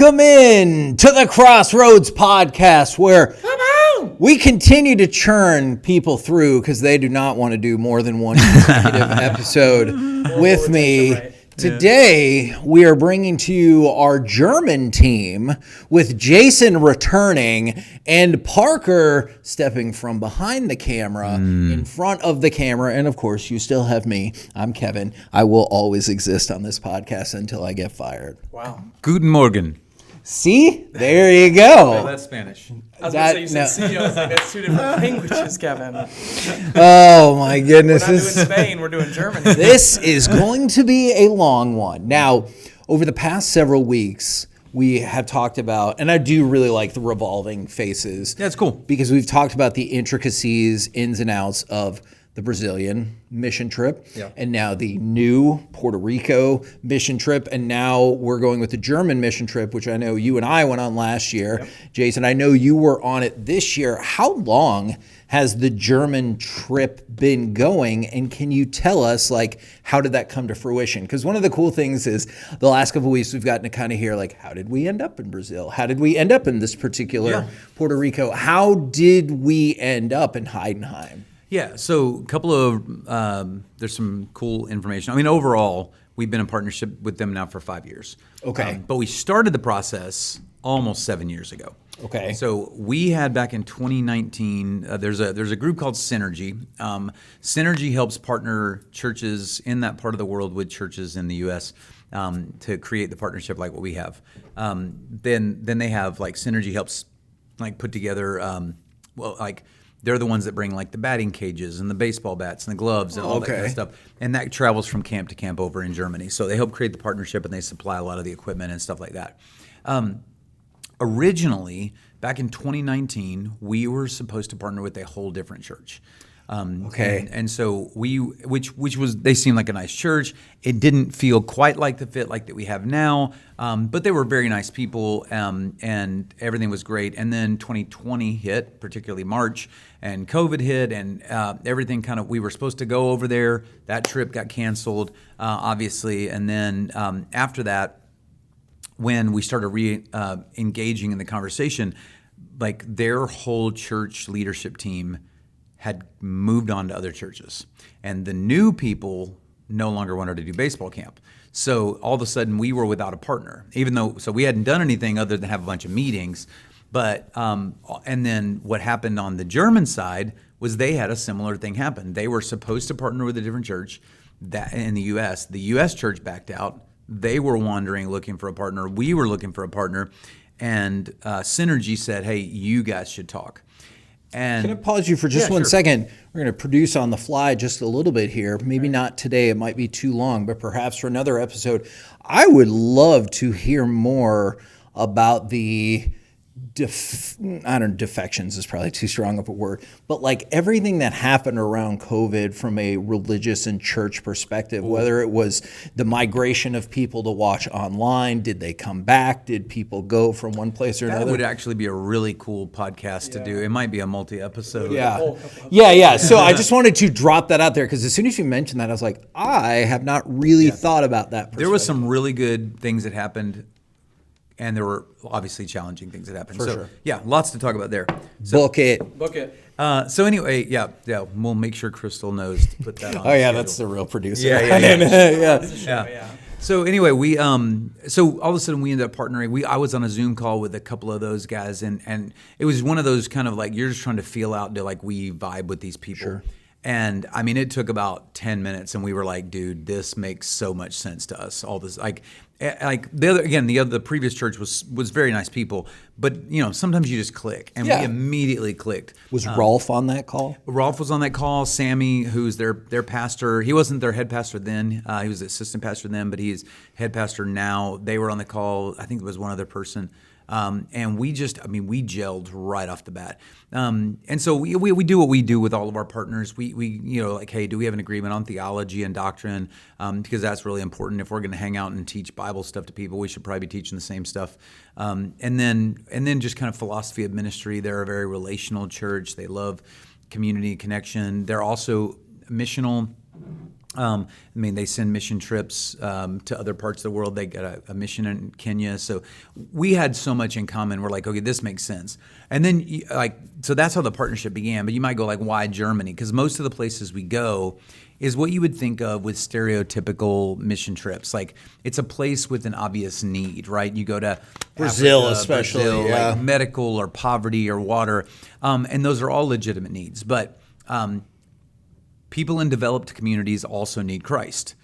Welcome in to the Crossroads Podcast, where we continue to churn people through because they do not want to do more than one consecutive episode with me. Today, we are bringing to you our German team with Jason returning and Parker stepping from behind the camera in front of the camera. And of course, you still have me. I'm Kevin. I will always exist on this podcast until I get fired. Wow. Guten Morgen. See? There you go. Oh, that's Spanish. I was going to say, you said I was like, that's two different languages, Kevin. Oh, my goodness. We're not doing Spain, we're doing German. This is going to be a long one. Now, over the past several weeks, we have talked about, and I do really like the revolving faces. Yeah, it's cool. Because we've talked about the intricacies, ins and outs of the Brazilian mission trip, and now the new Puerto Rico mission trip, and now we're going with the German mission trip, which I know you and I went on last year. Yep. Jason, I know you were on it this year. How long has the German trip been going, and can you tell us, like, how did that come to fruition? Because one of the cool things is the last couple of weeks we've gotten to kind of hear, like, how did we end up in Brazil? How did we end up in this particular Puerto Rico? How did we end up in Heidenheim? Yeah, so a couple of, there's some cool information. I mean, overall, we've been in partnership with them now for 5 years. Okay. But we started the process almost 7 years ago. Okay. So we had back in 2019, there's a group called Synergy. Synergy helps partner churches in that part of the world with churches in the U.S. To create the partnership like what we have. Then they have, like, Synergy helps, like, put together, they're the ones that bring, like, the batting cages and the baseball bats and the gloves and all that kind of stuff. And that travels from camp to camp over in Germany. So they help create the partnership and they supply a lot of the equipment and stuff like that. Originally, back in 2019, we were supposed to partner with a whole different church. And so which was, they seemed like a nice church. It didn't feel quite like the fit like that we have now, but they were very nice people, and everything was great. And then 2020 hit, particularly March, and COVID hit, and everything kind of, we were supposed to go over there. That trip got canceled, obviously. And then after that, when we started engaging in the conversation, like, their whole church leadership team had moved on to other churches, and the new people no longer wanted to do baseball camp. So all of a sudden we were without a partner, even though, so we hadn't done anything other than have a bunch of meetings. But, and then what happened on the German side was they had a similar thing happen. They were supposed to partner with a different church that in the U.S. The U.S. church backed out. They were wandering, looking for a partner. We were looking for a partner, and Synergy said, hey, you guys should talk. And can I pause you for just one second? We're going to produce on the fly just a little bit here. Maybe not today. It might be too long, but perhaps for another episode. I would love to hear more about the defections is probably too strong of a word, but like everything that happened around COVID from a religious and church perspective, whether it was the migration of people to watch online, did they come back? Did people go from one place or another? That would actually be a really cool podcast to do. It might be a multi-episode. Yeah. So I just wanted to drop that out there because as soon as you mentioned that, I was like, I have not really thought about that. There was some really good things that happened, and there were obviously challenging things that happened. For sure. Yeah, lots to talk about there. So, Book it. So anyway, we'll make sure Crystal knows to put that on. Oh yeah, that's the real producer. Yeah. So anyway, we so all of a sudden we ended up partnering. I was on a Zoom call with a couple of those guys, and it was one of those kind of like you're just trying to feel out, to like we vibe with these people. Sure. And I mean, it took about 10 minutes, and we were like, "Dude, this makes so much sense to us." All this, like the previous church was very nice people, but sometimes you just click, and we immediately clicked. Was Rolf on that call? Rolf was on that call. Sammy, who's their pastor, he wasn't their head pastor then. He was the assistant pastor then, but he's head pastor now. They were on the call. I think there was one other person. And we gelled right off the bat. And so we do what we do with all of our partners. We like, hey, do we have an agreement on theology and doctrine? Because that's really important. If we're going to hang out and teach Bible stuff to people, we should probably be teaching the same stuff. And then just kind of philosophy of ministry. They're a very relational church. They love community connection. They're also missional. I mean, they send mission trips to other parts of the world. They got a mission in Kenya. So we had so much in common. We're like, okay, this makes sense. And then, so that's how the partnership began. But you might go like, why Germany? Because most of the places we go is what you would think of with stereotypical mission trips. Like, it's a place with an obvious need, right? You go to Brazil, Africa, especially, Brazil, yeah. like medical or poverty or water. And those are all legitimate needs. But people in developed communities also need Christ.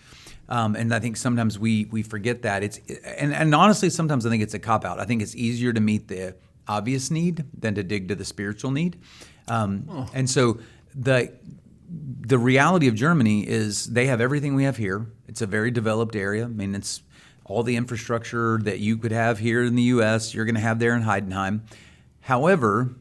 And I think sometimes we forget that. And honestly, sometimes I think it's a cop-out. I think it's easier to meet the obvious need than to dig to the spiritual need. And so the reality of Germany is they have everything we have here. It's a very developed area. I mean, it's all the infrastructure that you could have here in the U.S., you're going to have there in Heidenheim. However,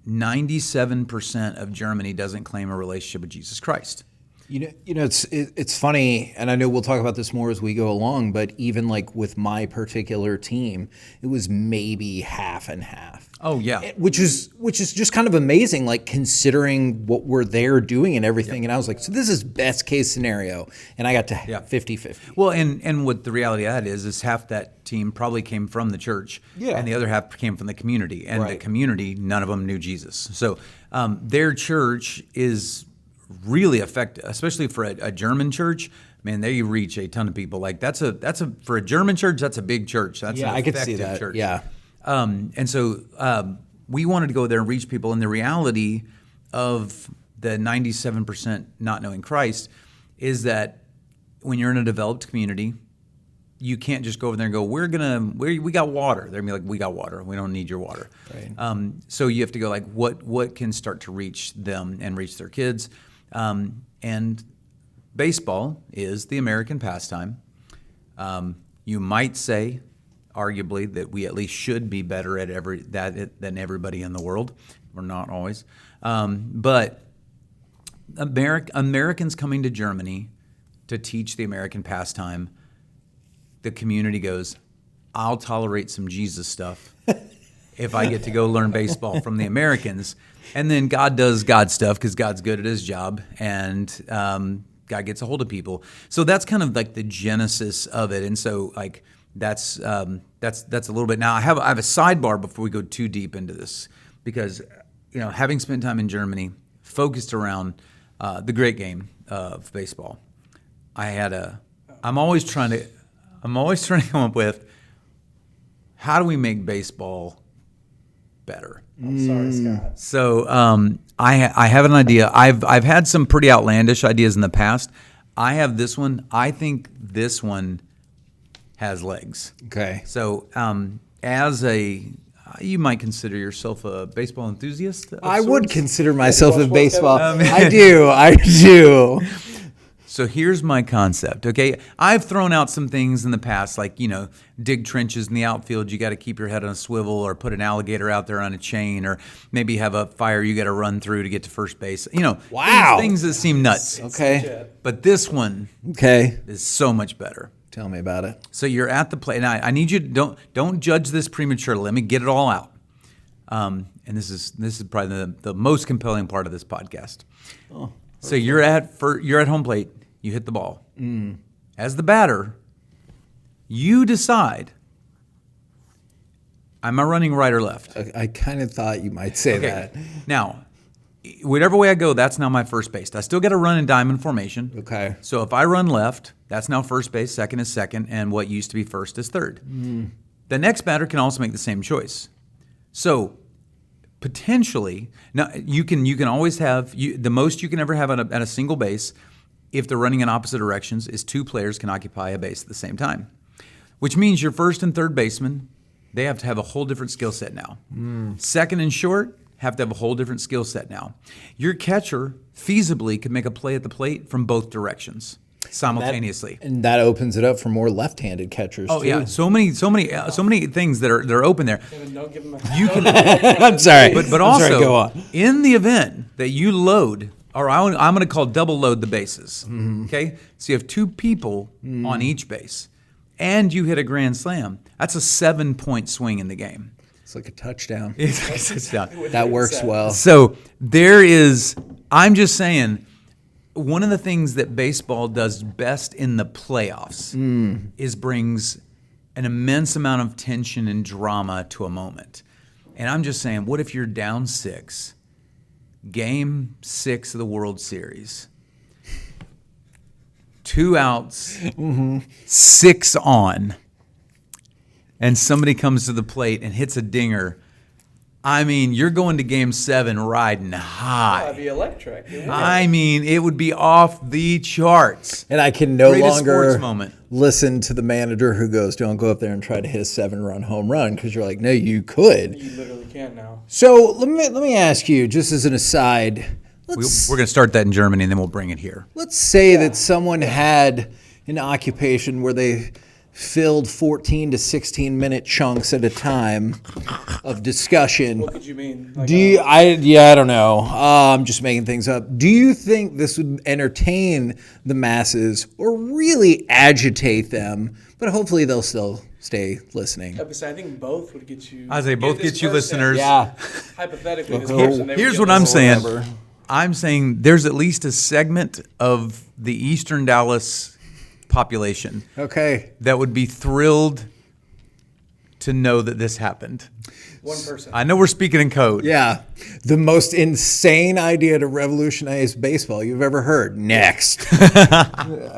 97% of Germany doesn't claim a relationship with Jesus Christ. You know, it's funny, and I know we'll talk about this more as we go along, but even like with my particular team, it was maybe half and half. Oh, yeah. Which is just kind of amazing, like considering what we're there doing and everything. And I was like, so this is best case scenario. And I got to 50-50. Well, and what the reality of that is half that team probably came from the church, and the other half came from the community. And the community, none of them knew Jesus. So their church is really effective, especially for a German church. Man, they reach a ton of people. Like that's a for a German church, that's a big church. That's an I could see effective that. church. Yeah. And so we wanted to go there and reach people. And the reality of the 97% not knowing Christ is that when you're in a developed community, you can't just go over there and go, we got water. They're gonna be like, we got water. We don't need your water. Right. So you have to go like, what can start to reach them and reach their kids? And baseball is the American pastime. You might say, arguably, that we at least should be better at than everybody in the world. We're not always. But Americans coming to Germany to teach the American pastime, the community goes, I'll tolerate some Jesus stuff if I get to go learn baseball from the Americans. And then God does God stuff because God's good at his job, and God gets a hold of people. So that's kind of like the genesis of it. And so like that's a little bit. Now I have a sidebar before we go too deep into this, because having spent time in Germany, focused around the great game of baseball, I'm always trying to come up with, how do we make baseball better? I'm sorry, Scott. So I have an idea. I've had some pretty outlandish ideas in the past. I have this one. I think this one has legs. Okay. So you might consider yourself a baseball enthusiast? I would consider myself a baseball. Kevin? I do. So here's my concept, okay? I've thrown out some things in the past, like, dig trenches in the outfield. You got to keep your head on a swivel, or put an alligator out there on a chain, or maybe have a fire you got to run through to get to first base. Wow. Things that seem nuts. Okay. But this one is so much better. Tell me about it. So you're at the plate, and I need you to don't judge this prematurely. Let me get it all out. And this is probably the most compelling part of this podcast. Oh, so you're at home plate. You hit the ball. As the batter, you decide, am I running right or left? I kind of thought you might say that. Now, whatever way I go, that's now my first base. I still got to run in diamond formation. Okay. So if I run left, that's now first base, second is second, and what used to be first is third. The next batter can also make the same choice. So potentially, now you can always have, the most you can ever have at a single base, if they're running in opposite directions, is two players can occupy a base at the same time, which means your first and third baseman, they have to have a whole different skill set now. Second and short have to have a whole different skill set now. Your catcher feasibly could make a play at the plate from both directions simultaneously. And that opens it up for more left-handed catchers. Oh too. yeah, so many things that are open there. Kevin, don't give him You can, I'm sorry. but I'm also sorry, go on. in the event that you load, or I'm going to call double load the bases. Okay, so you have two people on each base, and you hit a grand slam. That's a 7-point swing in the game. It's like a touchdown. It's a touchdown. That works well. So I'm just saying, one of the things that baseball does best in the playoffs is brings an immense amount of tension and drama to a moment. And I'm just saying, what if you're down 6, game 6 of the World Series, 2 outs, 6 on, and somebody comes to the plate and hits a dinger? I mean, you're going to game 7 riding high. That'd be electric. I mean, it would be off the charts. And I can no Greatest longer sports moment. listen to the manager who goes, don't go up there and try to hit a 7-run home run, because you're like, no, you could. You literally can now. So let me ask you, just as an aside, We're going to start that in Germany, and then we'll bring it here. let's say that someone had an occupation where they filled 14 to 16 minute chunks at a time of discussion. What could you mean? Like, I don't know. I'm just making things up. Do you think this would entertain the masses or really agitate them? But hopefully they'll still stay listening. I think both would get you. I say both this get you person- listeners. Yeah. Hypothetically, this Okay. person, they would Here's get what this I'm whole- saying. whatever. I'm saying there's at least a segment of the Eastern Dallas population Okay. that would be thrilled to know that this happened. One person. I know we're speaking in code. Yeah. The most insane idea to revolutionize baseball you've ever heard. Next.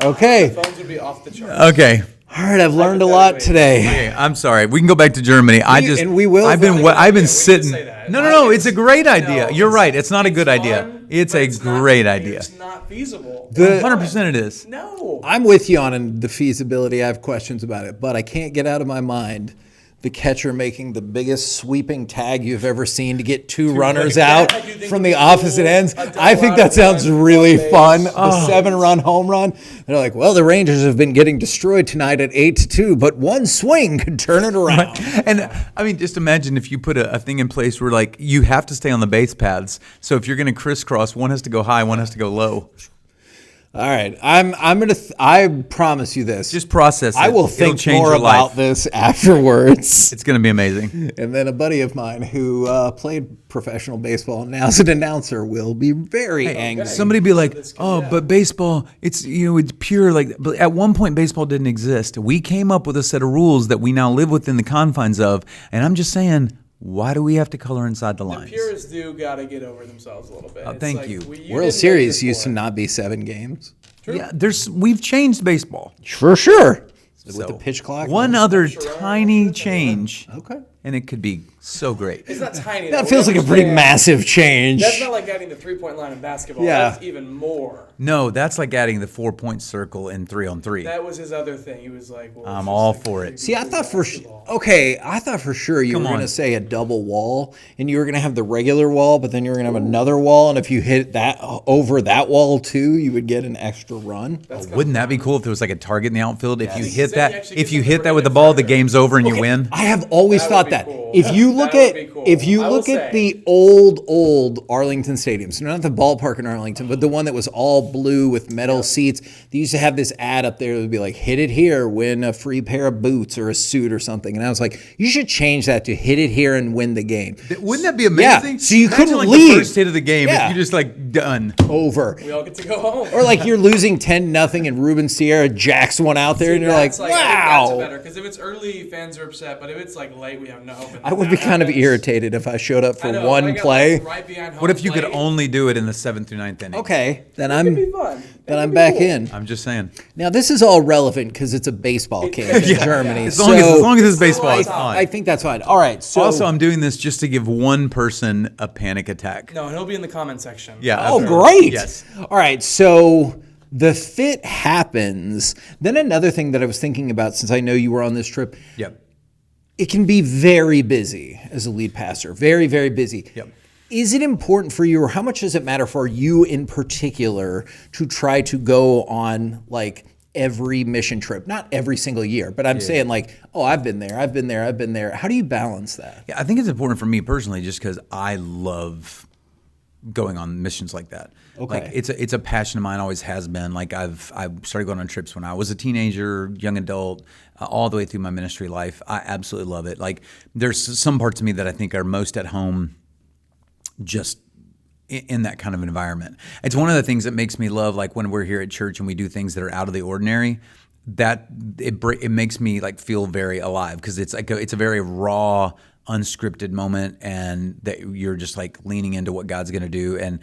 Okay. Phones would be off the charts. Okay. All right. I've learned a lot today. Okay, I'm sorry. We can go back to Germany. and we will. I've been We can sitting. say that. No. It's a great idea. No, You're it's- right. It's not a good idea. fun, It's but a not- great idea. It's not feasible. 100% it is. No. I'm with you on the feasibility. I have questions about it, but I can't get out of my mind the catcher making the biggest sweeping tag you've ever seen to get 2 runners out I do think from it'd the be opposite cool. ends. A double I think out that of sounds one, really base. fun. The 7-run home run. They're like, well, the Rangers have been getting destroyed tonight at 8-2, but one swing could turn it around. And I mean, just imagine if you put a thing in place where like you have to stay on the base paths. So if you're going to crisscross, one has to go high, one has to go low. All right, I'm gonna. I promise you this. Just process it. I will It'll think change more your life. about this afterwards. It's going to be amazing. And then a buddy of mine who played professional baseball and now is an announcer will be very angry. Somebody be like, "Oh, but baseball, it's it's pure." Like, but at one point, baseball didn't exist. We came up with a set of rules that we now live within the confines of. And I'm just saying, why do we have to color inside the lines? Purists do got to get over themselves a little bit. It's thank like, you. didn't World make Series this used for to it. not be 7 games. Yeah, we've changed baseball. For sure. With So, the pitch clock. One other tiny change, Okay. and it could be so great. It's not tiny. That though. feels We like a pretty understand. massive change. That's not like adding the 3-point line in basketball. Yeah. That's even more. No, that's like adding the 4-point circle in 3-on-3. That was his other thing. He was like, well, it's I'm just all like for it. 3-point See, I thought for basketball. I thought for sure you Come were going on. to say a double wall, and you were going to have the regular wall, but then you were going to have another wall, and if you hit that over that wall too, you would get an extra run. Wouldn't that be cool if there was like a target in the outfield? If you Yes. hit Then you that, actually if get you something hit that for with the the ball, the target. game's over and you win. I have always That would thought be that. cool. If you look That at would be cool. if you I will look at say. the old Arlington Stadium, so not the ballpark in Arlington, but the one that was all blue with metal seats, they used to have this ad up there that would be like, hit it here, win a free pair of boots or a suit or something. And I was like, you should change that to hit it here and win the game. Wouldn't that be amazing? Yeah, so you Imagine, couldn't like leave. the first hit of the game. Yeah. If you just like done. Over. We all get to go home. Or like you're losing 10-0 and Ruben Sierra jacks one out there and you're like, I think that's wow. better because if it's early, fans are upset. But if it's like late, we have no hope. I would be kind of irritated if I showed up for one play. What if you could only do it in the 7th through 9th inning? Okay, then It'd be I'm fun. then I'm back in. I'm just saying. Now this is all relevant because it's a baseball camp in Germany. As long as it's baseball, I, it's fine. I think that's fine. All right. So Also, I'm doing this just to give one person a panic attack. No, he'll be in the comment section. Yeah. oh, that's- great. Yes. All right. So the fit happens. Then another thing that I was thinking about, since I know you were on this trip, Yep. it can be very busy as a lead passer. Very, very busy. Yep. Is it important for you, or how much does it matter for you in particular to try to go on like every mission trip? Not every single year, but I'm saying like, oh, I've been there, I've been there, I've been there. How do you balance that? Yeah, I think it's important for me personally, just because I love going on missions like that. Okay. Like it's a passion of mine, always has been. Like I started going on trips when I was a teenager, young adult, all the way through my ministry life. I absolutely love it. Like there's some parts of me that I think are most at home just in that kind of environment. It's one of the things that makes me love, like when we're here at church and we do things that are out of the ordinary, that it makes me like feel very alive, because it's like it's a very raw, unscripted moment, and that you're just like leaning into what God's going to do. And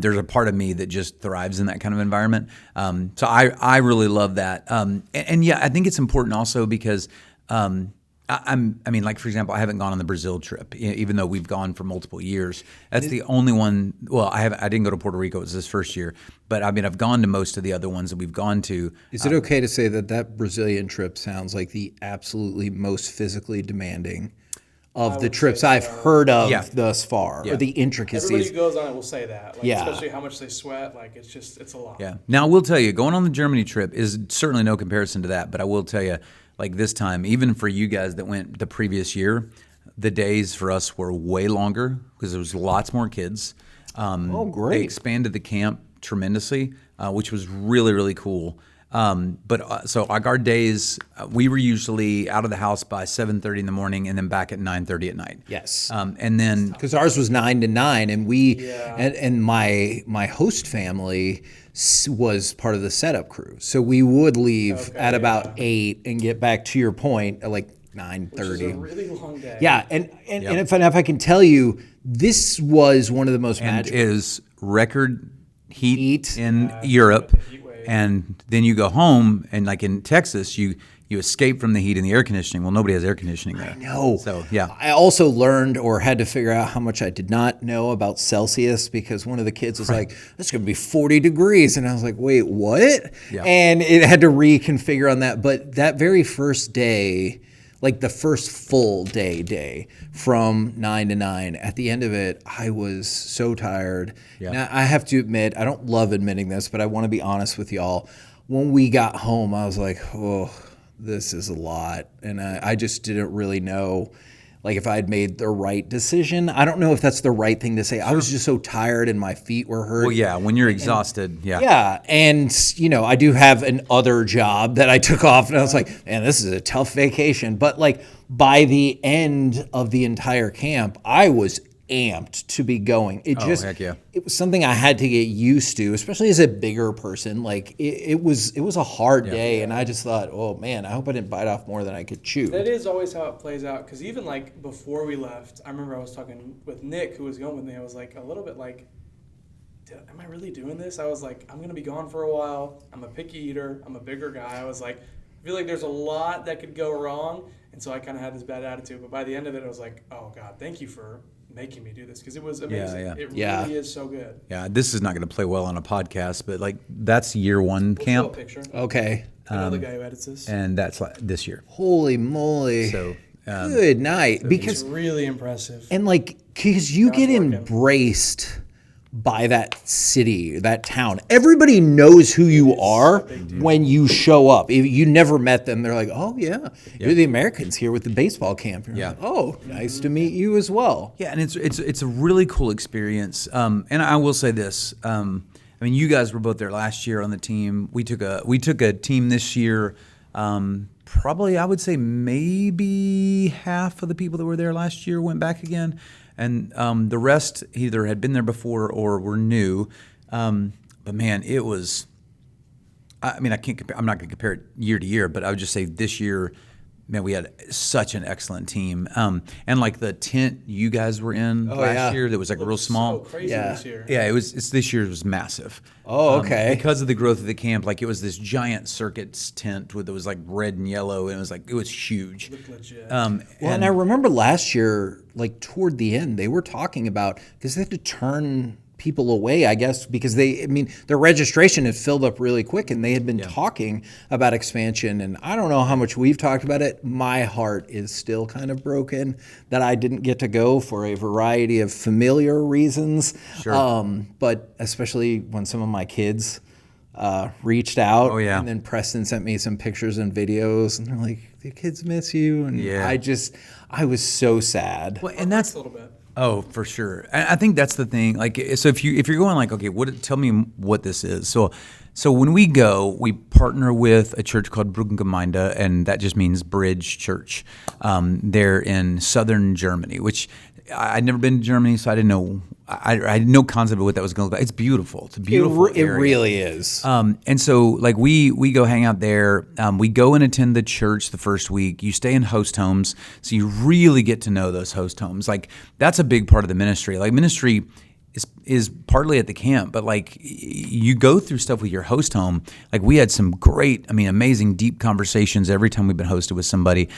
there's a part of me that just thrives in that kind of environment. So I really love that. And yeah, I think it's important also because I mean, like, for example, I haven't gone on the Brazil trip, even though we've gone for multiple years. That's the only one. Well, I didn't go to Puerto Rico. It was this first year. But I mean, I've gone to most of the other ones that we've gone to. Is it okay to say that Brazilian trip sounds like the absolutely most physically demanding of the trips I've heard of thus far, or the intricacies? Everybody who goes on it will say that, like, Yeah. especially how much they sweat. Like, it's a lot. Yeah. Now, I will tell you, going on the Germany trip is certainly no comparison to that. But I will tell you, like this time, even for you guys that went the previous year, the days for us were way longer because there was lots more kids. Great. They expanded the camp tremendously, which was really, really cool. So like our days, we were usually out of the house by 7:30 in the morning and then back at 9:30 at night. Yes. And then Because ours was 9 to 9, and and my host family was part of the setup crew, so we would leave at about 8 and get back, to your point, at like 9:30. Which is a really long day. Yeah, and if I can tell you, this was one of the most and magical. is record heat in Yeah, Europe, the heat wave. and then you go home, and like in Texas, you escape from the heat and the air conditioning. Well, nobody has air conditioning there. No. So yeah. I also learned, or had to figure out, how much I did not know about Celsius, because one of the kids was like, "It's going to be 40 degrees," and I was like, "Wait, what?" Yeah. And it had to reconfigure on that. But that very first day, like the first full day from 9 to 9, at the end of it, I was so tired. Yeah. Now, I have to admit, I don't love admitting this, but I want to be honest with y'all. When we got home, I was like, oh, this is a lot. And I just didn't really know, like, if I'd made the right decision. I don't know if that's the right thing to say. I was just so tired and my feet were hurting. Well, yeah, when you're exhausted, yeah. Yeah, and I do have an other job that I took off, and I was like, man, this is a tough vacation. But like by the end of the entire camp, I was amped to be going. heck yeah. It was something I had to get used to, especially as a bigger person. Like it was a hard day, and I just thought, oh man, I hope I didn't bite off more than I could chew. That is always how it plays out. Because even like before we left, I remember I was talking with Nick, who was going with me. I was like a little bit like, am I really doing this? I was like, I'm going to be gone for a while. I'm a picky eater. I'm a bigger guy. I was like, I feel like there's a lot that could go wrong. And so I kind of had this bad attitude. But by the end of it, I was like, oh God, thank you for making me do this, because it was amazing. Yeah. It really is so good. Yeah, this is not going to play well on a podcast, but like that's year one We'll show a camp, picture. Okay. Another guy who edits this. and that's like this year. Holy moly. So Good night. It's Because really impressive. And because you get working. embraced by that city, that town. Everybody knows who you are when you show up. If you never met them, they're like, oh yeah, you're the Americans here with the baseball camp. You're Yeah. like, oh, nice to meet you as well. Yeah, and it's a really cool experience. And I will say this. I mean, you guys were both there last year on the team. We took a team this year. Probably, I would say maybe half of the people that were there last year went back again, and the rest either had been there before or were new. But man, it was. I mean, I'm not going to compare it year to year, but I would just say this year, man, we had such an excellent team. And like the tent you guys were in last year, that was like real small. So crazy Yeah. this year. Yeah, this year was massive. Oh, okay. Because of the growth of the camp, like it was this giant circuits tent that was like red and yellow, and it was huge. Looked legit. Well, and I remember last year, like toward the end, they were talking about, because they had to turn people away, I guess, because their registration had filled up really quick, and they had been talking about expansion. And I don't know how much we've talked about it. My heart is still kind of broken that I didn't get to go for a variety of familiar reasons. Sure. But especially when some of my kids reached out. Oh, yeah. And then Preston sent me some pictures and videos, and they're like, the kids miss you. And Yeah. I was so sad. Well, and that's a little bit. Oh, for sure. I think that's the thing. Like, so if you're going like, okay, tell me what this is. So So when we go, we partner with a church called Brückengemeinde, and that just means Bridge Church. They're in southern Germany, which I'd never been to Germany, so I didn't know. I had no concept of what that was going to look like. It's beautiful. It's a beautiful It area. really is. And so, like, we go hang out there. We go and attend the church the first week. You stay in host homes, so you really get to know those host homes. Like, that's a big part of the ministry. Like, ministry is partly at the camp, but like you go through stuff with your host home. Like we had some great, amazing, deep conversations every time we've been hosted with somebody.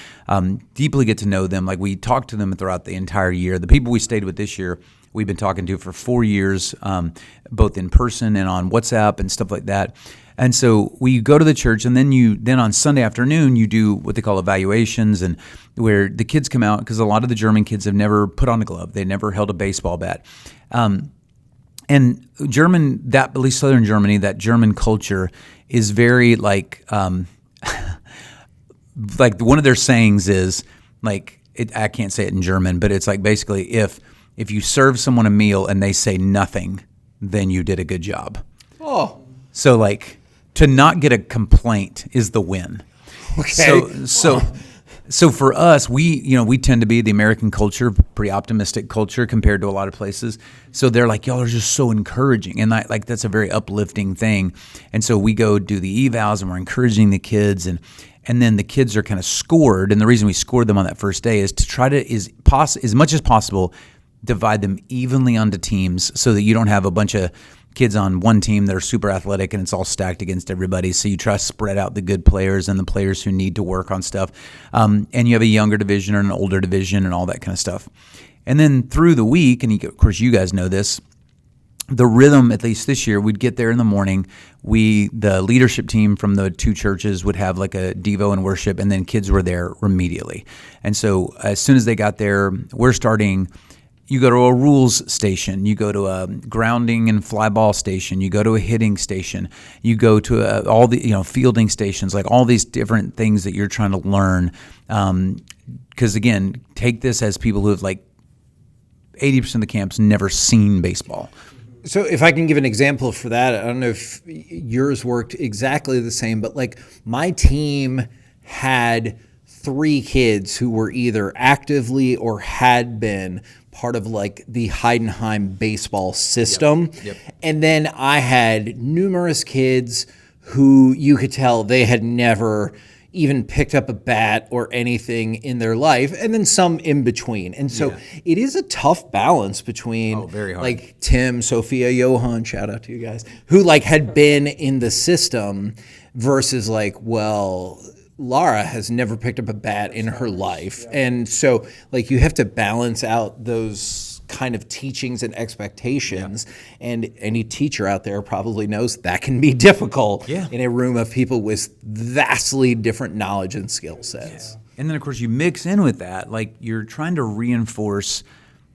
Deeply get to know them. Like we talked to them throughout the entire year. The people we stayed with this year, we've been talking to for 4 years, both in person and on WhatsApp and stuff like that. And so we go to the church, and then on Sunday afternoon you do what they call evaluations, and where the kids come out, because a lot of the German kids have never put on a glove, they never held a baseball bat, and at least Southern Germany, that German culture is very like one of their sayings is like I can't say it in German, but it's like basically if you serve someone a meal and they say nothing, then you did a good job. Oh, so like. To not get a complaint is the win. Okay. So for us, we tend to be the American culture, pretty optimistic culture compared to a lot of places. So they're like, y'all are just so encouraging, and that's a very uplifting thing. And so we go do the evals, and we're encouraging the kids, and then the kids are kind of scored. And the reason we scored them on that first day is to try to as much as possible divide them evenly onto teams, so that you don't have a bunch of kids on one team that are super athletic and it's all stacked against everybody. So you try to spread out the good players and the players who need to work on stuff. And you have a younger division or an older division and all that kind of stuff. And then through the week, and of course you guys know this, the rhythm, at least this year, we'd get there in the morning. The leadership team from the two churches would have like a Devo and worship, and then kids were there immediately. And so as soon as they got there, we're starting. You go to a rules station, you go to a grounding and fly ball station, you go to a hitting station, you go to all the fielding stations, like all these different things that you're trying to learn. Because again, take this as people who have like 80% of the camps never seen baseball. So if I can give an example for that, I don't know if yours worked exactly the same, but like my team had 3 kids who were either actively or had been part of like the Heidenheim baseball system. Yep. And then I had numerous kids who you could tell they had never even picked up a bat or anything in their life, and then some in between. And so it is a tough balance between very hard. like Tim, Sophia, Johan, shout out to you guys, who like had been in the system versus like, well, Lara has never picked up a bat in her life. And so like you have to balance out those kind of teachings and expectations. And any teacher out there probably knows that can be difficult in a room of people with vastly different knowledge and skill sets. And then of course you mix in with that, like you're trying to reinforce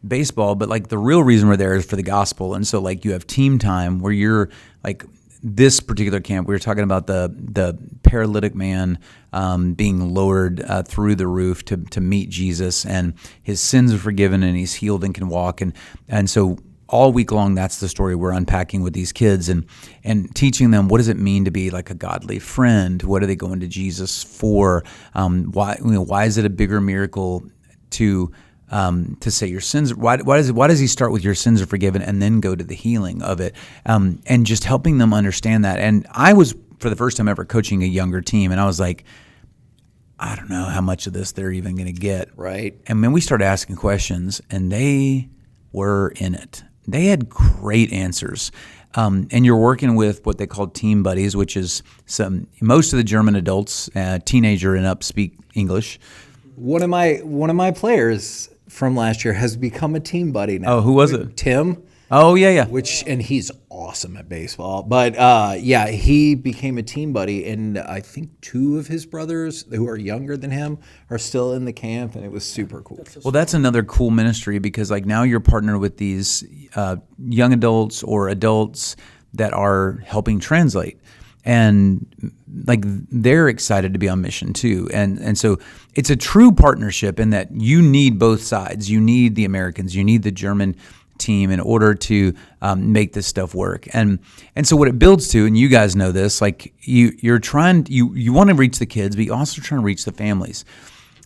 baseball, but like the real reason we're there is for the gospel. And so like you have team time where you're like, this particular camp, we were talking about the paralytic man being lowered through the roof to meet Jesus, and his sins are forgiven, and he's healed and can walk. And so all week long, that's the story we're unpacking with these kids and teaching them what does it mean to be like a godly friend? What are they going to Jesus for? Why is it a bigger miracle to say your sins? Why does he start with your sins are forgiven and then go to the healing of it? And just helping them understand that. And I was, for the first time ever, coaching a younger team, and I was like, I don't know how much of this they're even going to get. Right. And then we started asking questions, and they were in it. They had great answers. And you're working with what they call team buddies, which is most of the German adults, teenager and up, speak English. One of my players from last year has become a team buddy now. Oh, who was it? Tim. Oh, yeah. And he's awesome at baseball. But he became a team buddy, and I think 2 of his brothers who are younger than him are still in the camp, and it was super cool. Well, that's another cool ministry, because like now you're partnered with these young adults or adults that are helping translate. And like they're excited to be on mission too. And so it's a true partnership in that you need both sides. You need the Americans, you need the German team in order to make this stuff work. And so what it builds to, and you guys know this, like you want to reach the kids, but you also trying to reach the families.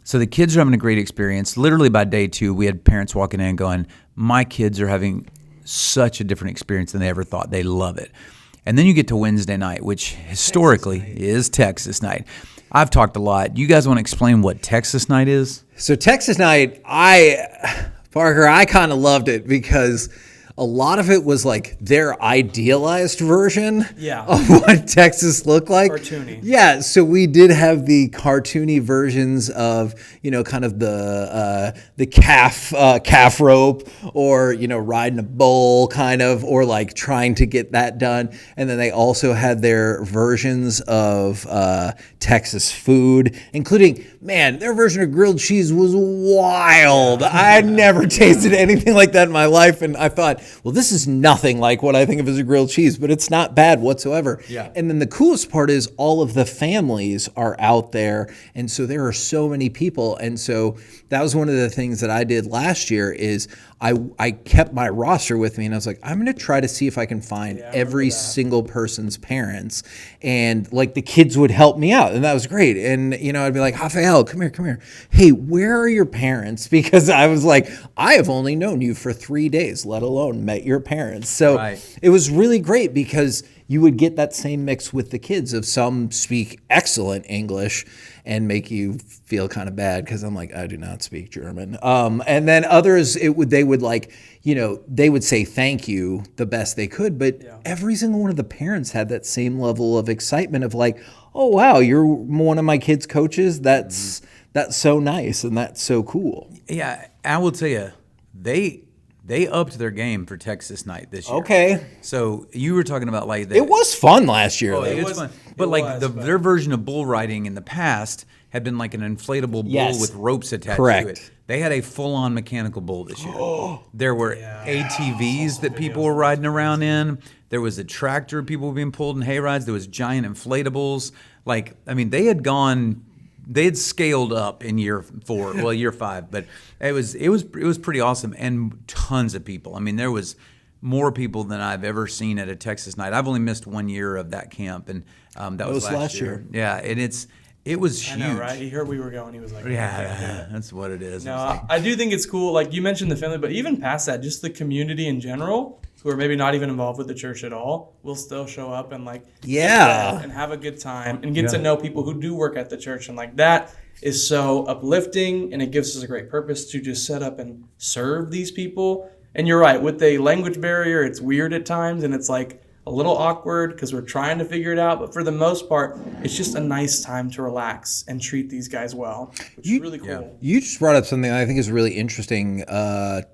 So the kids are having a great experience. Literally by day 2, we had parents walking in going, my kids are having such a different experience than they ever thought. They love it. And then you get to Wednesday night, which historically is Texas night. I've talked a lot. You guys want to explain what Texas night is? So Texas night, Parker, I kind of loved it because a lot of it was like their idealized version of what Texas looked like. Cartoony. Yeah, so we did have the cartoony versions of, kind of the calf rope, or, riding a bull kind of, or like trying to get that done. And then they also had their versions of Texas food, including, man, their version of grilled cheese was wild. I had never tasted anything like that in my life. And I thought, well, this is nothing like what I think of as a grilled cheese, but it's not bad whatsoever. Yeah. And then the coolest part is all of the families are out there. And so there are so many people. And so that was one of the things that I did last year is I kept my roster with me, and I was like, I'm going to try to see if I can find every single person's parents. And like the kids would help me out, and that was great. And, I'd be like, Rafael, come here. Hey, where are your parents? Because I was like, I have only known you for 3 days, let alone met your parents. So It was really great because you would get that same mix with the kids of some speak excellent English and make you feel kind of bad because I'm like, I do not speak German. And then others, they would say thank you the best they could. But every single one of the parents had that same level of excitement of like, oh, wow, you're one of my kids' coaches. That's so nice and that's so cool. Yeah, I will tell you, they upped their game for Texas night this year. Okay. So you were talking about like it was fun last year. It was fun. But their version of bull riding in the past had been like an inflatable bull with ropes attached to it. They had a full-on mechanical bull this year. There were ATVs that people were riding around in. There was a tractor people were being pulled in hay rides. There was giant inflatables. They had scaled up in year 5, but it was pretty awesome, and tons of people. I mean, there was more people than I've ever seen at a Texas night. I've only missed 1 year of that camp, and that was last year. Yeah, and it was huge. I know, right? He heard we were going. He was like, yeah, that's what it is. No, I do think it's cool. Like you mentioned the family, but even past that, just the community in general, who are maybe not even involved with the church at all, will still show up and and have a good time and get to know people who do work at the church. And like that is so uplifting, and it gives us a great purpose to just set up and serve these people. And you're right, with the language barrier, it's weird at times, and it's like a little awkward because we're trying to figure it out. But for the most part, it's just a nice time to relax and treat these guys well, which is really cool. Yeah. You just brought up something I think is really interesting.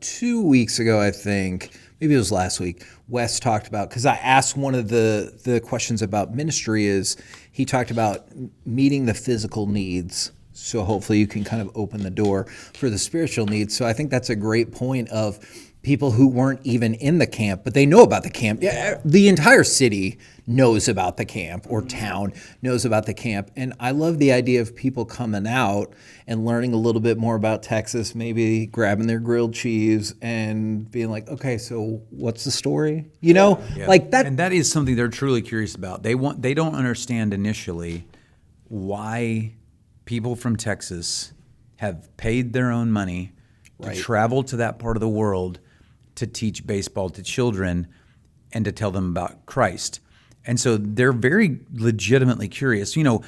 2 weeks ago, I think, maybe it was last week, Wes talked about, because I asked one of the questions about ministry is, he talked about meeting the physical needs. So hopefully you can kind of open the door for the spiritual needs. So I think that's a great point of people who weren't even in the camp, but they know about the camp. Yeah, the entire city knows about the camp, or town knows about the camp. And I love the idea of people coming out and learning a little bit more about Texas, maybe grabbing their grilled cheese and being like, okay, so what's the story? Like that. And that is something they're truly curious about. They don't understand initially why people from Texas have paid their own money to travel to that part of the world to teach baseball to children and to tell them about Christ. And so they're very legitimately curious, and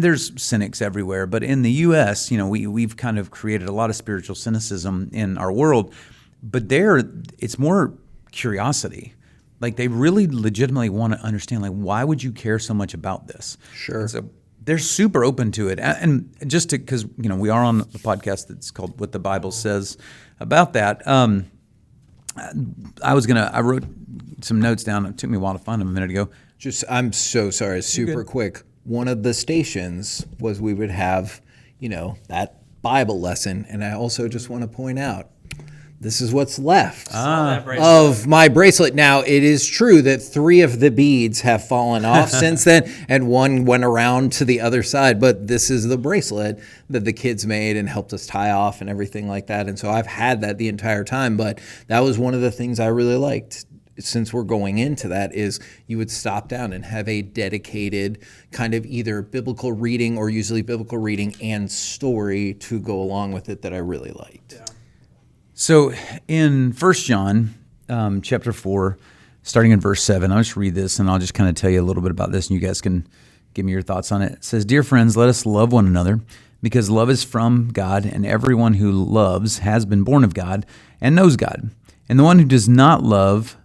there's cynics everywhere, but in the U.S., we've kind of created a lot of spiritual cynicism in our world, but it's more curiosity. Like they really legitimately want to understand, like, why would you care so much about this? Sure. And so they're super open to it. And just because, we are on a podcast that's called What the Bible Says About That. I wrote some notes down. It took me a while to find them a minute ago. I'm so sorry, super quick. One of the stations was we would have, that Bible lesson. And I also just want to point out, this is what's left That bracelet. of my bracelet. Now, it is true that 3 of the beads have fallen off since then, and 1 went around to the other side. But this is the bracelet that the kids made and helped us tie off and everything like that. And so I've had that the entire time. But that was one of the things I really liked. Since we're going into that, is you would stop down and have a dedicated kind of either biblical reading or usually biblical reading and story to go along with it that I really liked. Yeah. So in 1 John chapter 4, starting in verse 7, I'll just read this and I'll just kind of tell you a little bit about this and you guys can give me your thoughts on it. It says, "Dear friends, let us love one another because love is from God, and everyone who loves has been born of God and knows God. And the one who does not love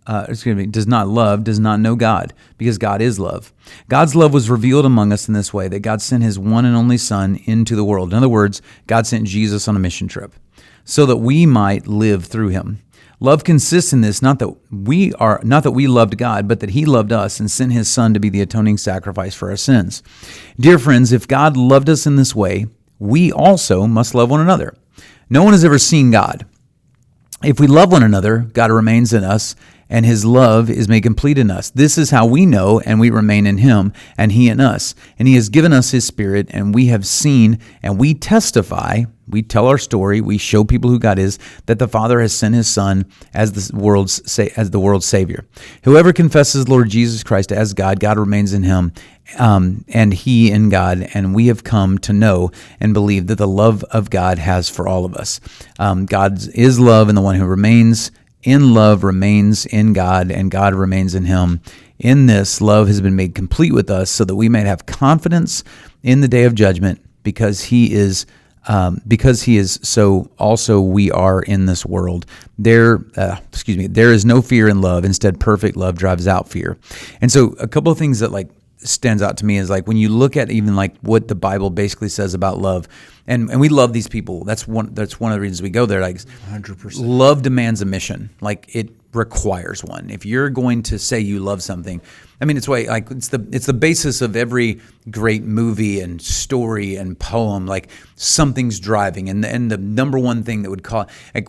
does not know God, because God is love. God's love was revealed among us in this way, that God sent his one and only Son into the world." In other words, God sent Jesus on a mission trip so that we might live through him. Love consists in this, not that we loved God, but that he loved us and sent his Son to be the atoning sacrifice for our sins. Dear friends, if God loved us in this way, we also must love one another. No one has ever seen God. If we love one another, God remains in us, and his love is made complete in us. This is how we know and we remain in him, and he in us. And he has given us his Spirit, and we have seen and we testify, we tell our story, we show people who God is, that the Father has sent his Son as the world's Savior. Whoever confesses Lord Jesus Christ as God, God remains in him, and he in God, and we have come to know and believe that the love of God has for all of us. God is love, and the one who remains in love remains in God, and God remains in him. In this, love has been made complete with us, so that we may have confidence in the day of judgment, because he is so also we are in this world. There is no fear in love. Instead, perfect love drives out fear. And so a couple of things that stands out to me is when you look at even what the Bible basically says about love, and we love these people. That's one of the reasons we go there. 100%. Love demands a mission. It requires one. If you're going to say you love something, it's the basis of every great movie and story and poem. Something's driving, and the number one thing that would call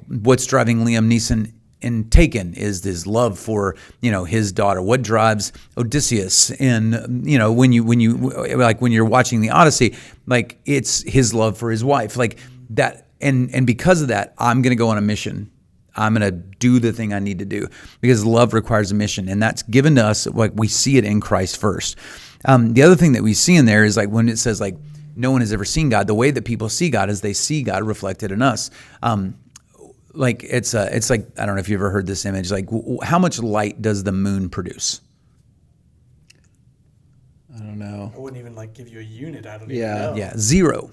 what's driving Liam Neeson in Taken is his love for his daughter. What drives Odysseus in when you're watching the Odyssey, it's his love for his wife, that. And because of that, I'm going to go on a mission. I'm going to do the thing I need to do, because love requires a mission, and that's given to us. We see it in Christ first. The other thing that we see in there is when it says no one has ever seen God. The way that people see God is they see God reflected in us. It's I don't know if you ever heard this image. How much light does the moon produce? I don't know. I wouldn't even give you a unit. I don't Yeah. even know. Yeah, 0.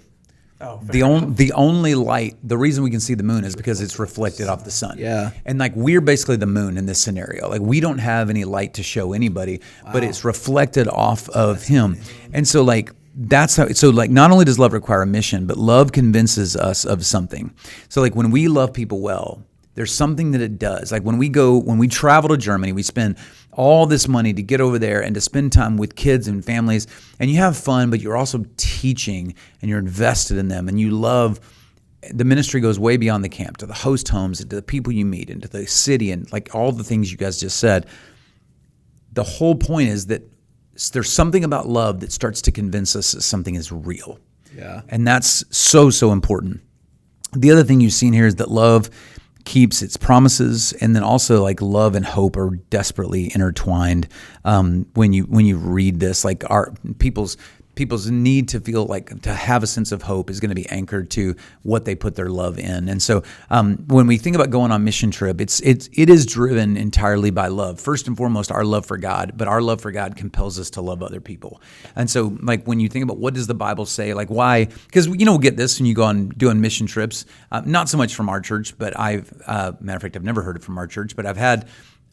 Oh, The only light, the reason we can see the moon is because it's reflected off the sun. Yeah. And we're basically the moon in this scenario. We don't have any light to show anybody, but it's reflected off of him. And so that's how, so not only does love require a mission, but love convinces us of something. So when we love people well, there's something that it does. When we travel to Germany, we spend all this money to get over there and to spend time with kids and families, and you have fun, but you're also teaching and you're invested in them, and you love. The ministry goes way beyond the camp, to the host homes and to the people you meet and to the city and all the things you guys just said. The whole point is that there's something about love that starts to convince us that something is real. Yeah. And that's so, so important. The other thing you've seen here is that love keeps its promises, and then also love and hope are desperately intertwined. When you read this, our people's need to feel to have a sense of hope is going to be anchored to what they put their love in. And so when we think about going on mission trip, it is driven entirely by love. First and foremost, our love for God, but our love for God compels us to love other people. And so when you think about what does the Bible say, why, because we'll get this when you go on doing mission trips, not so much from our church, but matter of fact, I've never heard it from our church, but I've had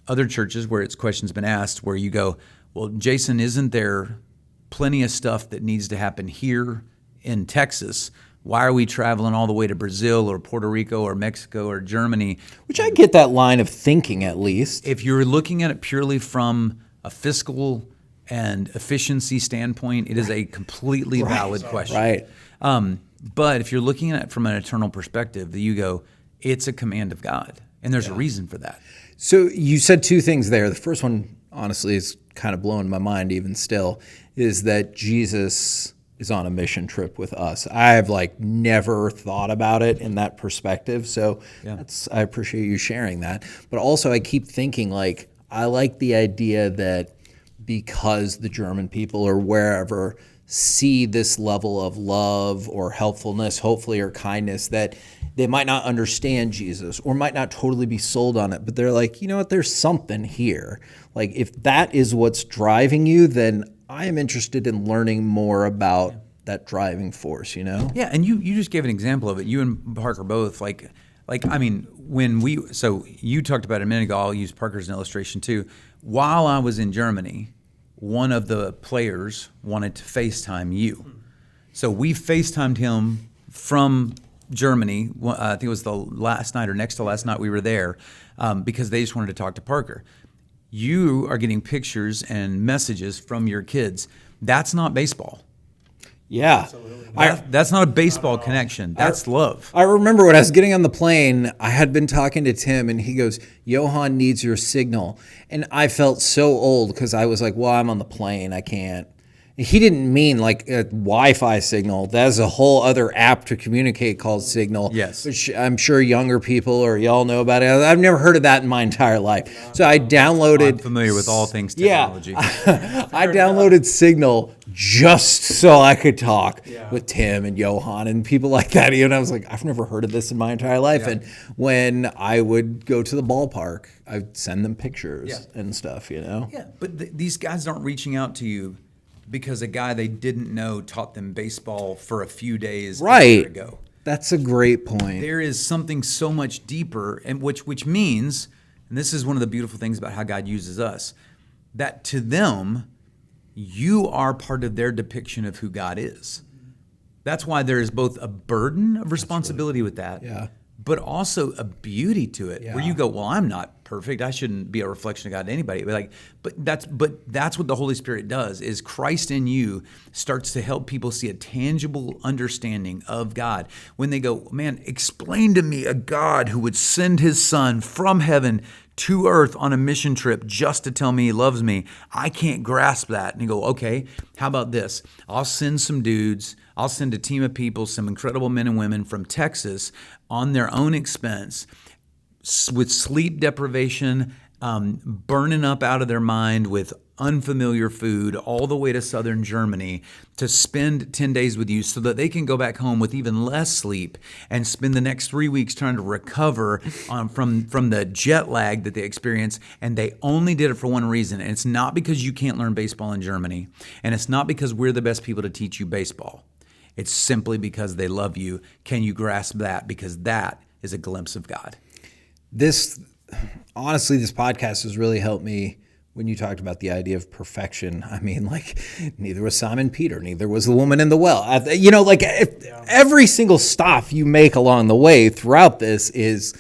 other churches where questions been asked where you go, well, Jason, isn't there plenty of stuff that needs to happen here in Texas? Why are we traveling all the way to Brazil or Puerto Rico or Mexico or Germany? Which I get that line of thinking, at least. If you're looking at it purely from a fiscal and efficiency standpoint, it is a completely valid question. Right. But if you're looking at it from an eternal perspective, you go, it's a command of God. And there's a reason for that. So you said two things there. The first one, honestly, is kind of blowing my mind even still, is that Jesus is on a mission trip with us. I've never thought about it in that perspective. So I appreciate you sharing that. But also I keep thinking I like the idea that because the German people or wherever see this level of love or helpfulness, hopefully, or kindness, that they might not understand Jesus or might not totally be sold on it, but they're like, you know what, there's something here. If that is what's driving you, then I am interested in learning more about that driving force, Yeah, and you just gave an example of it. You and Parker both, so you talked about it a minute ago, I'll use Parker as an illustration too. While I was in Germany, one of the players wanted to FaceTime you. So we FaceTimed him from Germany. I think it was the last night or next to last night we were there because they just wanted to talk to Parker. You are getting pictures and messages from your kids. That's not baseball. Yeah. That's not a baseball connection. That's love. I remember when I was getting on the plane, I had been talking to Tim, and he goes, Johan needs your signal. And I felt so old because I was like, well, I'm on the plane. I can't. He didn't mean a Wi-Fi signal. That's a whole other app to communicate called Signal. Yes. Which I'm sure younger people or y'all know about it. I've never heard of that in my entire life. So I downloaded. I'm familiar with all things technology. Yeah. I downloaded Signal just so I could talk with Tim and Johan and people like that. And I was like, I've never heard of this in my entire life. Yeah. And when I would go to the ballpark, I'd send them pictures and stuff, Yeah, but these guys aren't reaching out to you because a guy they didn't know taught them baseball for a few days a year ago. That's a great point. There is something so much deeper, and which means, and this is one of the beautiful things about how God uses us, that to them, you are part of their depiction of who God is. That's why there is both a burden of responsibility with that, but also a beauty to it, where you go, well, I'm not perfect. I shouldn't be a reflection of God to anybody. But that's what the Holy Spirit does, is Christ in you starts to help people see a tangible understanding of God. When they go, man, explain to me a God who would send his son from heaven to earth on a mission trip just to tell me he loves me. I can't grasp that. And you go, okay, how about this? I'll send some dudes. I'll send a team of people, some incredible men and women from Texas on their own expense with sleep deprivation, burning up out of their mind with unfamiliar food all the way to southern Germany to spend 10 days with you so that they can go back home with even less sleep and spend the next 3 weeks trying to recover from the jet lag that they experience. And they only did it for one reason. And it's not because you can't learn baseball in Germany. And it's not because we're the best people to teach you baseball. It's simply because they love you. Can you grasp that? Because that is a glimpse of God. Honestly, this podcast has really helped me when you talked about the idea of perfection. I mean, neither was Simon Peter, neither was the woman in the well. Every single stop you make along the way throughout this is,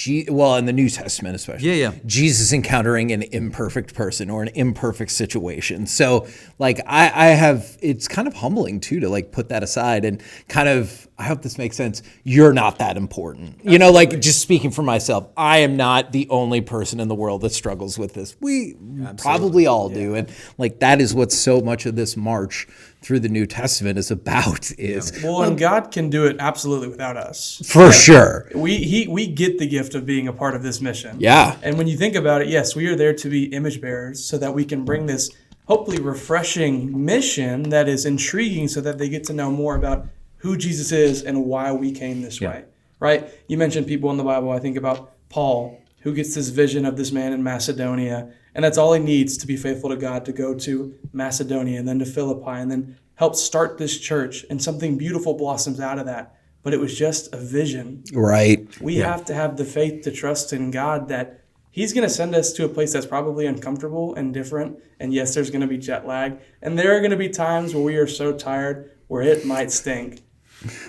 in the New Testament especially, Jesus encountering an imperfect person or an imperfect situation. So, it's kind of humbling too to put that aside and kind of, I hope this makes sense. You're not that important. Absolutely. Just speaking for myself, I am not the only person in the world that struggles with this. We probably all do. And that is what so much of this march through the New Testament is about and God can do it absolutely without us. For sure. We get the gift of being a part of this mission. Yeah. And when you think about it, yes, we are there to be image bearers so that we can bring this hopefully refreshing mission that is intriguing so that they get to know more about who Jesus is and why we came this way, right? You mentioned people in the Bible. I think about Paul, who gets this vision of this man in Macedonia, and that's all he needs to be faithful to God, to go to Macedonia and then to Philippi and then help start this church, and something beautiful blossoms out of that. But it was just a vision. Right. We have to have the faith to trust in God that he's going to send us to a place that's probably uncomfortable and different. And yes, there's going to be jet lag. And there are going to be times where we are so tired where it might stink.